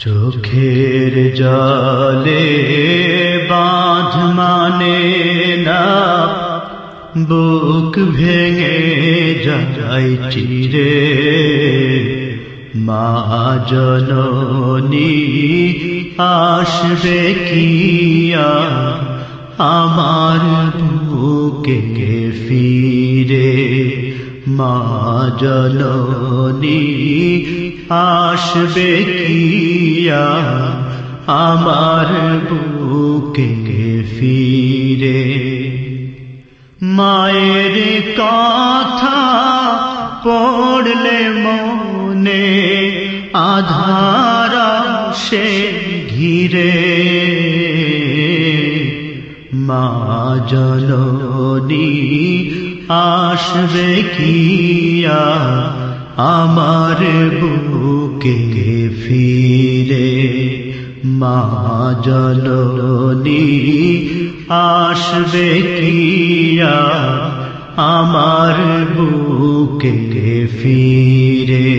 চোখের জলে বাঁধ মানে না, বুক ভেঙে যায় চিরে। মা জননী আসবে কি আমার বুকে ফিরে। মা জননী আসবে কি আমার বুকে ফিরে। মায়ের কথা পড়লে মনে আধার সে ঘিরে। মা জননী আসবে কি আমার বুকে ফিরে। মা জননী আসবে কি আমার বুকে ফিরে।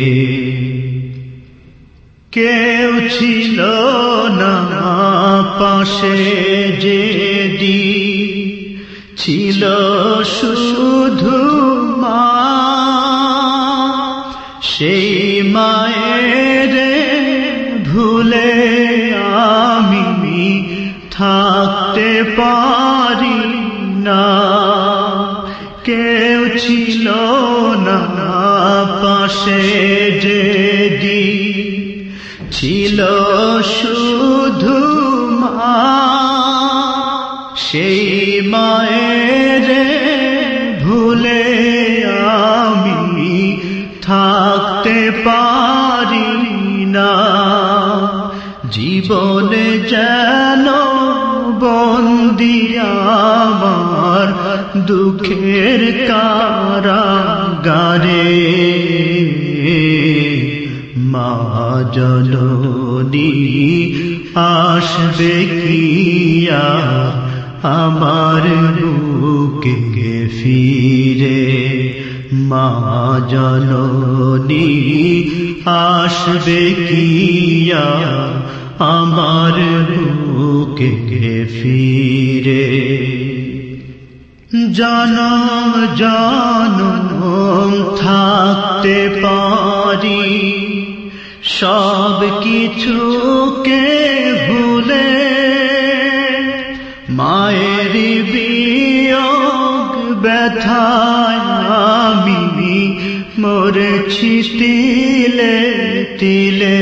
কেউ ছিল না পাশে যেদিন, ছিল শুধু মা। সেই মায়ের ভুলে আমি থাকতে পারি না। কেউ ছিল না পাশে যেদিন, ছিল শুধু মা। সেই মায়ের ভুলে আমি থাকতে পারি না। জীবনে যেন বন্দী আমার দুঃখের কারাগারে। মা জননী আসবে কি আমার বুকে ফিরে। মা জননী আসবে কি আমার বুকে ফিরে। জনম জনম থাকতে পারি সব কিছুকে ভুলে। মায়ের বিয়োগ ব্যথায় আমি মরেছি তিলে তিলে।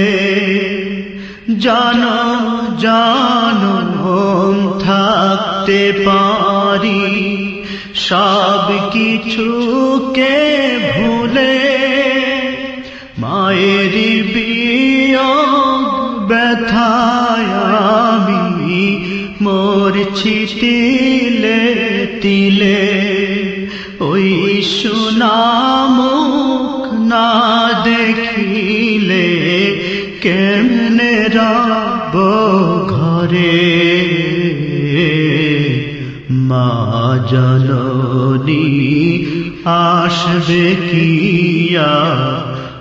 জনম জনম থাকতে পারি সব কিছুকে ভুলে। মায়ের বিয়োগ ব্যথায় আমি মরছি তিলে তিলে। ওই সুনামুখ না দেখিলে কেমনে রব ঘরে। মা জননী আসবে কি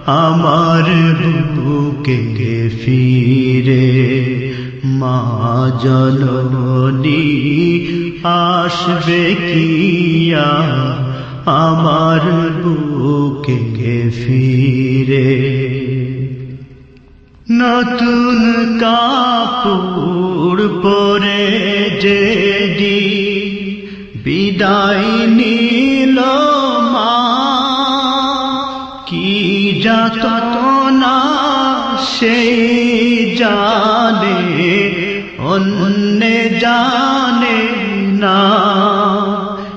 আমার বুকে ফিরে। মা জননী আসবে কি আমার বুকে ফিরে। নতুন কাপড় পরে যেদিন বিদায় নিল মা, কি যাতনা সেই জানে অন্য জানে না।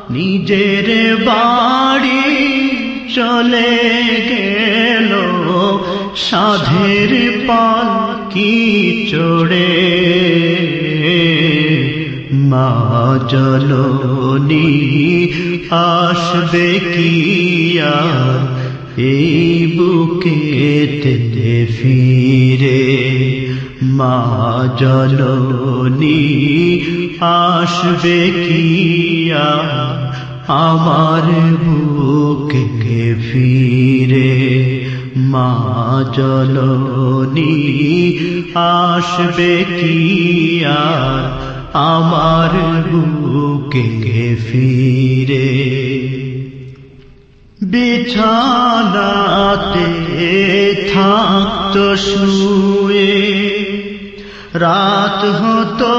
নিজের বাড়ি চলে গেল সাধের পালকি চড়ে। মা জননী আসবে কি এই বুকেতে ফিরে। মা জননী আসবে কি আমার বুকে ফিরে। মা জননী আসবে কি আর আমার বুকে ফিরে। বিছানাতে থাকতো শুয়ে, রাত হতো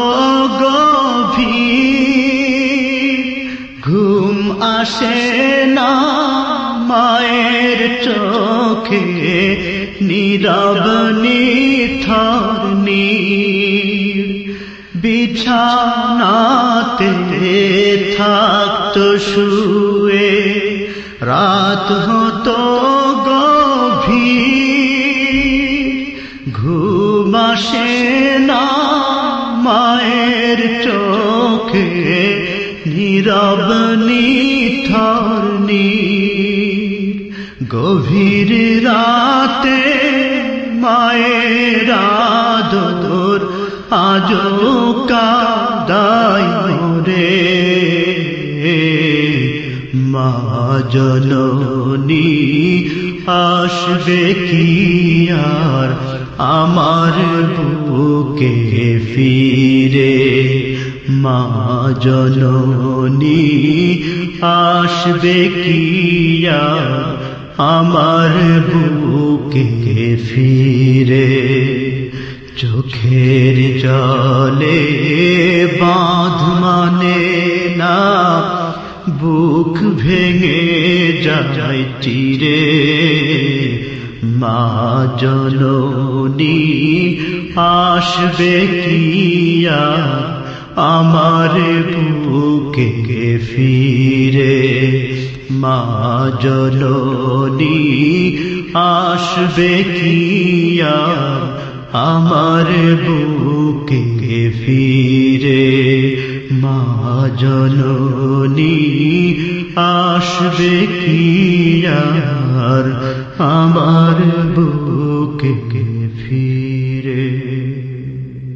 গভীর, ঘুম আসে না মায়ের চোখে, নীরব নিথর নীর। বিছানাতে থাকতো শুয়ে, রাত হতো গভীর, ঘুম আসে না মায়ের চোখে, নীরব নিথর নীর। গভীর রাতে মায়ের আদর আজও কাঁদায় রে। মা জননী আসবে কি আর আমার বুকে ফিরে। মা জননী আসবে কি আর আমার বুকে ফিরে। চোখের জলে বাঁধ মানে না, বুক ভেঙে যায় চিরে। মা জননী আসবে কি আর আমার বুকে ফিরে। মা জননী আসবে কি আর আমার বুকে ফিরে। মা জননী আসবে কি আর আমার বুকে ফিরে।